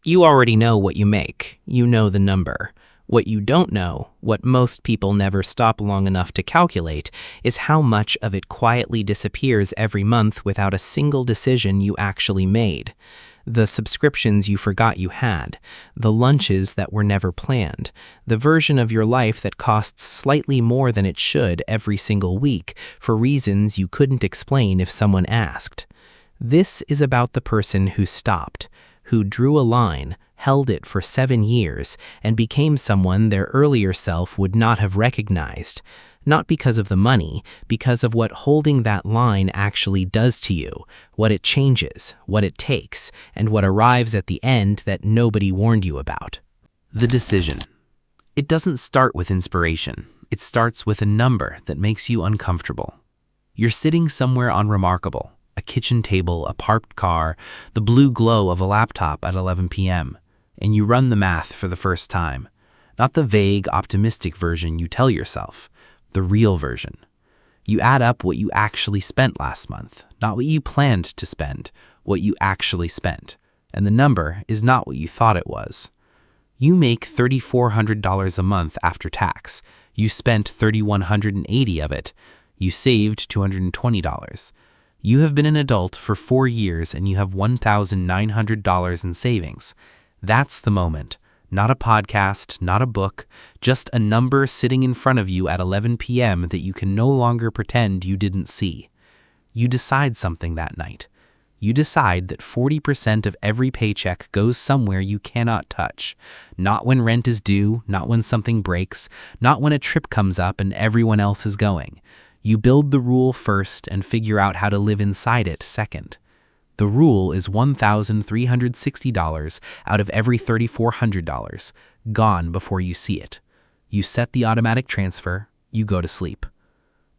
You already know what you make. You know the number. What you don't know, what most people never stop long enough to calculate, is how much of it quietly disappears every month without a single decision you actually made. The subscriptions you forgot you had, the lunches that were never planned, the version of your life that costs slightly more than it should every single week for reasons you couldn't explain if someone asked. This is about the person who stopped, who drew a line, held it for 7 years, and became someone their earlier self would not have recognized. Not because of the money, because of what holding that line actually does to you, what it changes, what it takes, and what arrives at the end that nobody warned you about. The decision. It doesn't start with inspiration. It starts with a number that makes you uncomfortable. You're sitting somewhere unremarkable, a kitchen table, a parked car, the blue glow of a laptop at 11 p.m., and you run the math for the first time. Not the vague, optimistic version you tell yourself, the real version. You add up what you actually spent last month, not what you planned to spend, what you actually spent. And the number is not what you thought it was. You make $3,400 a month after tax. You spent $3,180 of it. You saved $220. You have been an adult for 4 years and you have $1,900 in savings. That's the moment. Not a podcast, not a book, just a number sitting in front of you at 11 p.m. that you can no longer pretend you didn't see. You decide something that night. You decide that 40% of every paycheck goes somewhere you cannot touch. Not when rent is due, not when something breaks, not when a trip comes up and everyone else is going. You build the rule first and figure out how to live inside it second. The rule is $1,360 out of every $3,400, gone before you see it. You set the automatic transfer, you go to sleep.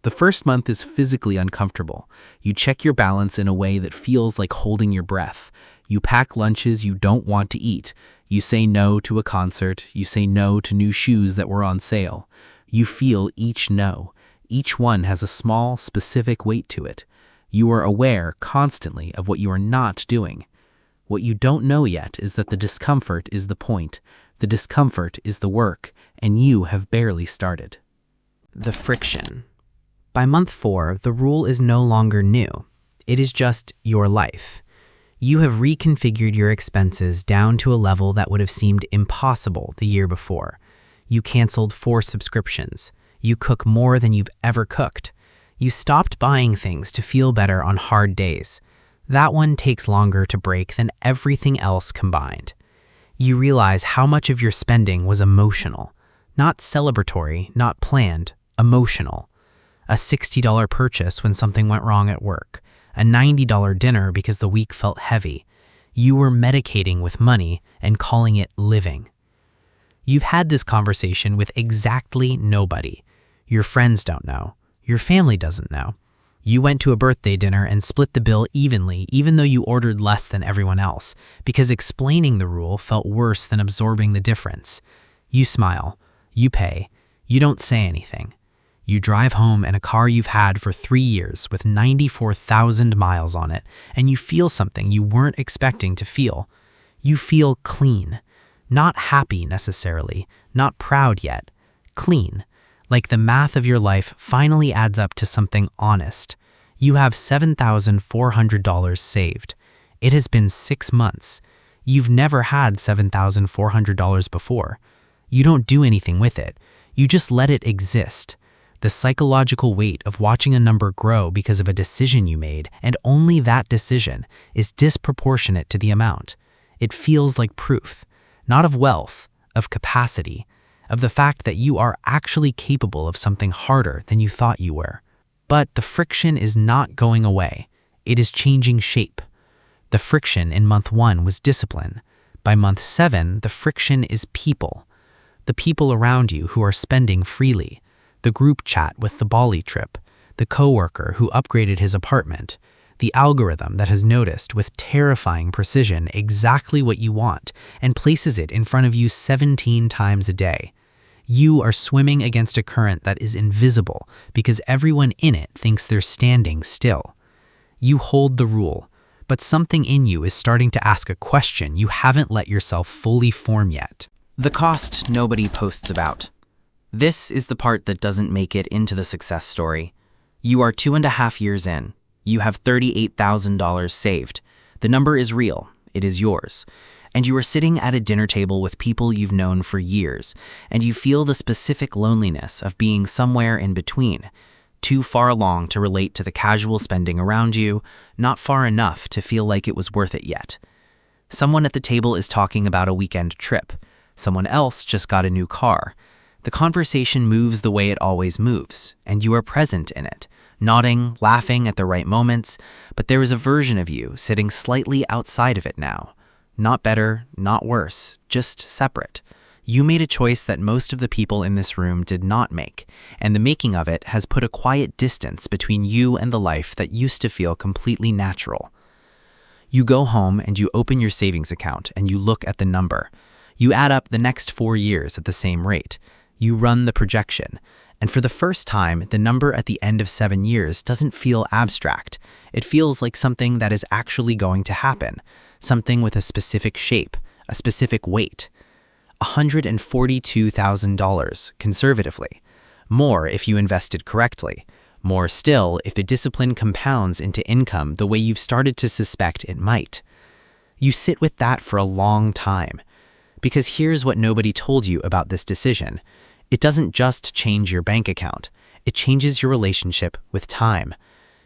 The first month is physically uncomfortable. You check your balance in a way that feels like holding your breath. You pack lunches you don't want to eat. You say no to a concert. You say no to new shoes that were on sale. You feel each no. Each one has a small, specific weight to it. You are aware constantly of what you are not doing. What you don't know yet is that the discomfort is the point. The discomfort is the work, and you have barely started. The friction. By month 4, the rule is no longer new. It is just your life. You have reconfigured your expenses down to a level that would have seemed impossible the year before. You canceled 4 subscriptions. You cook more than you've ever cooked. You stopped buying things to feel better on hard days. That one takes longer to break than everything else combined. You realize how much of your spending was emotional. Not celebratory, not planned, emotional. A $60 purchase when something went wrong at work. A $90 dinner because the week felt heavy. You were medicating with money and calling it living. You've had this conversation with exactly nobody. Your friends don't know. Your family doesn't know. You went to a birthday dinner and split the bill evenly, even though you ordered less than everyone else, because explaining the rule felt worse than absorbing the difference. You smile. You pay. You don't say anything. You drive home in a car you've had for 3 years with 94,000 miles on it, and you feel something you weren't expecting to feel. You feel clean. Not happy necessarily, not proud yet. Clean. Like the math of your life finally adds up to something honest. You have $7,400 saved. It has been 6 months. You've never had $7,400 before. You don't do anything with it. You just let it exist. The psychological weight of watching a number grow because of a decision you made, and only that decision, is disproportionate to the amount. It feels like proof, not of wealth, of capacity, of the fact that you are actually capable of something harder than you thought you were. But the friction is not going away. It is changing shape. The friction in month 1 was discipline. By month 7, the friction is people. The people around you who are spending freely. The group chat with the Bali trip. The coworker who upgraded his apartment. The algorithm that has noticed with terrifying precision exactly what you want and places it in front of you 17 times a day. You are swimming against a current that is invisible because everyone in it thinks they're standing still. You hold the rule, but something in you is starting to ask a question you haven't let yourself fully form yet. The cost nobody posts about. This is the part that doesn't make it into the success story. You are 2.5 years in. You have $38,000 saved. The number is real. It is yours. And you are sitting at a dinner table with people you've known for years, and you feel the specific loneliness of being somewhere in between, too far along to relate to the casual spending around you, not far enough to feel like it was worth it yet. Someone at the table is talking about a weekend trip. Someone else just got a new car. The conversation moves the way it always moves, and you are present in it, nodding, laughing at the right moments, but there is a version of you sitting slightly outside of it now. Not better, not worse, just separate. You made a choice that most of the people in this room did not make, and the making of it has put a quiet distance between you and the life that used to feel completely natural. You go home and you open your savings account and you look at the number. You add up the next 4 years at the same rate. You run the projection. And for the first time, the number at the end of 7 years doesn't feel abstract. It feels like something that is actually going to happen. Something with a specific shape, a specific weight. $142,000, conservatively. More if you invested correctly. More still if the discipline compounds into income the way you've started to suspect it might. You sit with that for a long time. Because here's what nobody told you about this decision. It doesn't just change your bank account. It changes your relationship with time.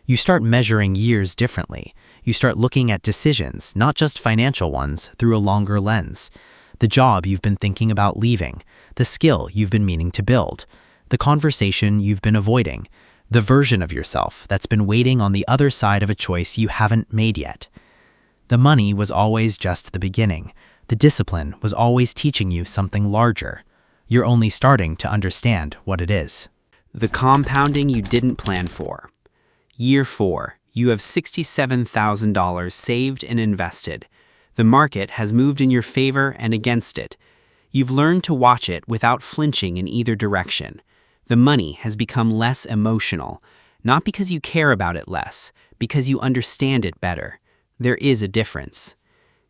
You start measuring years differently. You start looking at decisions, not just financial ones, through a longer lens. The job you've been thinking about leaving, the skill you've been meaning to build, the conversation you've been avoiding, the version of yourself that's been waiting on the other side of a choice you haven't made yet. The money was always just the beginning. The discipline was always teaching you something larger. You're only starting to understand what it is. The compounding you didn't plan for. Year 4. You have $67,000 saved and invested. The market has moved in your favor and against it. You've learned to watch it without flinching in either direction. The money has become less emotional, not because you care about it less, because you understand it better. There is a difference.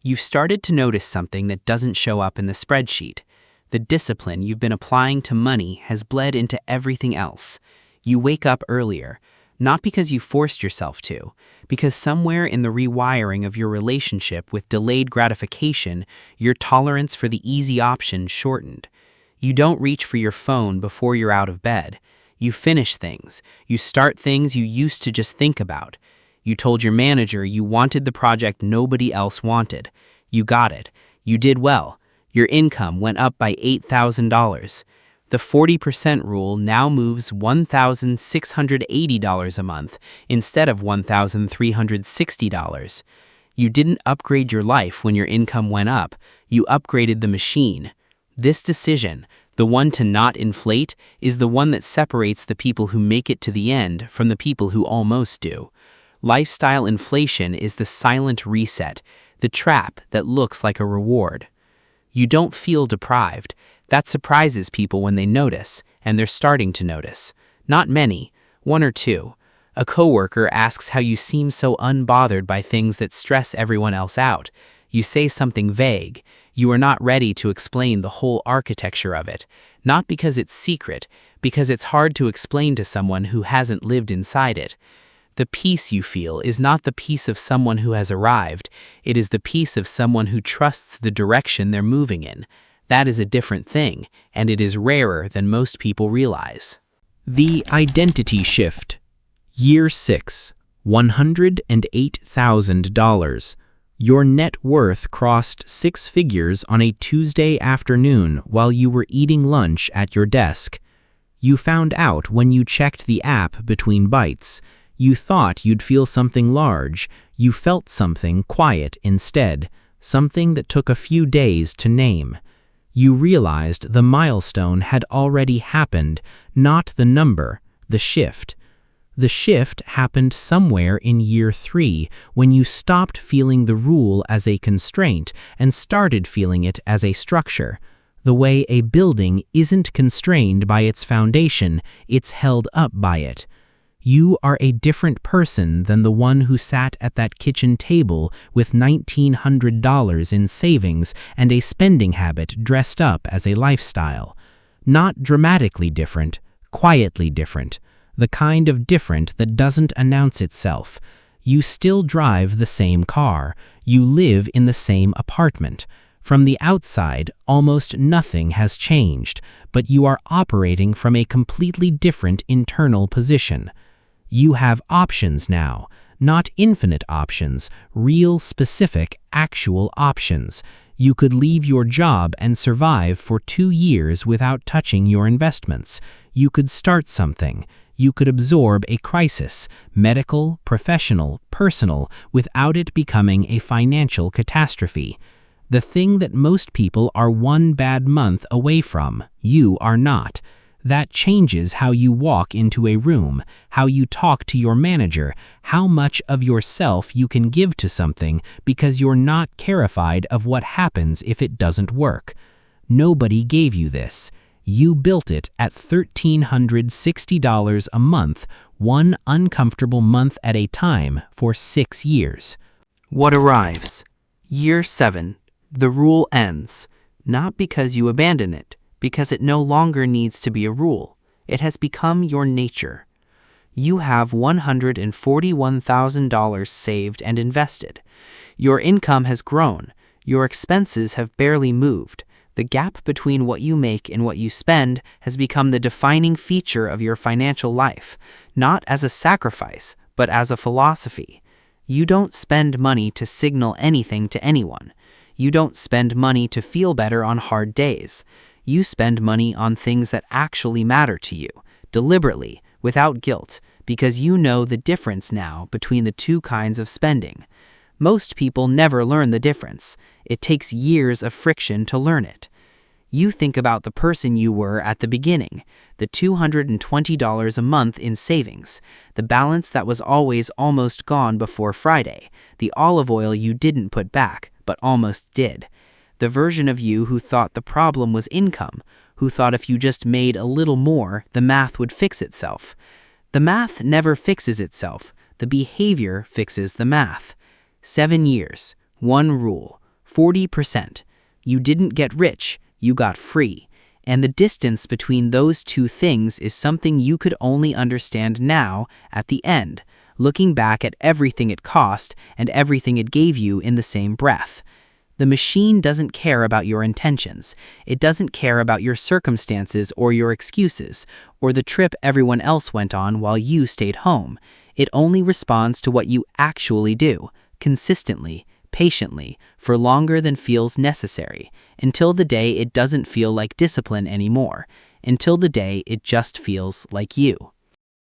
You've started to notice something that doesn't show up in the spreadsheet. The discipline you've been applying to money has bled into everything else. You wake up earlier. Not because you forced yourself to, because somewhere in the rewiring of your relationship with delayed gratification, your tolerance for the easy option shortened. You don't reach for your phone before you're out of bed. You finish things. You start things you used to just think about. You told your manager you wanted the project nobody else wanted. You got it. You did well. Your income went up by $8,000. The 40% rule now moves $1,680 a month instead of $1,360. You didn't upgrade your life when your income went up. You upgraded the machine. This decision, the one to not inflate, is the one that separates the people who make it to the end from the people who almost do. Lifestyle inflation is the silent reset, the trap that looks like a reward. You don't feel deprived. That surprises people when they notice, and they're starting to notice. Not many, 1 or 2. A coworker asks how you seem so unbothered by things that stress everyone else out. You say something vague. You are not ready to explain the whole architecture of it, not because it's secret, because it's hard to explain to someone who hasn't lived inside it. The peace you feel is not the peace of someone who has arrived. It is the peace of someone who trusts the direction they're moving in. That is a different thing, and it is rarer than most people realize. The identity shift. Year 6, $108,000. Your net worth crossed 6 figures on a Tuesday afternoon while you were eating lunch at your desk. You found out when you checked the app between bites. You thought you'd feel something large. You felt something quiet instead, something that took a few days to name. You realized the milestone had already happened, not the number, the shift. The shift happened somewhere in year 3 when you stopped feeling the rule as a constraint and started feeling it as a structure. The way a building isn't constrained by its foundation, it's held up by it. You are a different person than the one who sat at that kitchen table with $1,900 in savings and a spending habit dressed up as a lifestyle. Not dramatically different, quietly different, the kind of different that doesn't announce itself. You still drive the same car. You live in the same apartment. From the outside, almost nothing has changed, but you are operating from a completely different internal position. You have options now, not infinite options, real, specific, actual options. You could leave your job and survive for 2 years without touching your investments. You could start something. You could absorb a crisis, medical, professional, personal, without it becoming a financial catastrophe. The thing that most people are one bad month away from, you are not. That changes how you walk into a room, how you talk to your manager, how much of yourself you can give to something because you're not terrified of what happens if it doesn't work. Nobody gave you this. You built it at $1,360 a month, one uncomfortable month at a time for 6 years. What arrives? Year 7. The rule ends. Not because you abandon it, because it no longer needs to be a rule. It has become your nature. You have $141,000 saved and invested. Your income has grown. Your expenses have barely moved. The gap between what you make and what you spend has become the defining feature of your financial life, not as a sacrifice, but as a philosophy. You don't spend money to signal anything to anyone. You don't spend money to feel better on hard days. You spend money on things that actually matter to you, deliberately, without guilt, because you know the difference now between the two kinds of spending. Most people never learn the difference. It takes years of friction to learn it. You think about the person you were at the beginning, the $220 a month in savings, the balance that was always almost gone before Friday, the olive oil you didn't put back, but almost did. The version of you who thought the problem was income, who thought if you just made a little more, the math would fix itself. The math never fixes itself. The behavior fixes the math. 7 years, one rule, 40%. You didn't get rich, you got free. And the distance between those two things is something you could only understand now, at the end, looking back at everything it cost and everything it gave you in the same breath. The machine doesn't care about your intentions. It doesn't care about your circumstances or your excuses, or the trip everyone else went on while you stayed home. It only responds to what you actually do, consistently, patiently, for longer than feels necessary, until the day it doesn't feel like discipline anymore, until the day it just feels like you.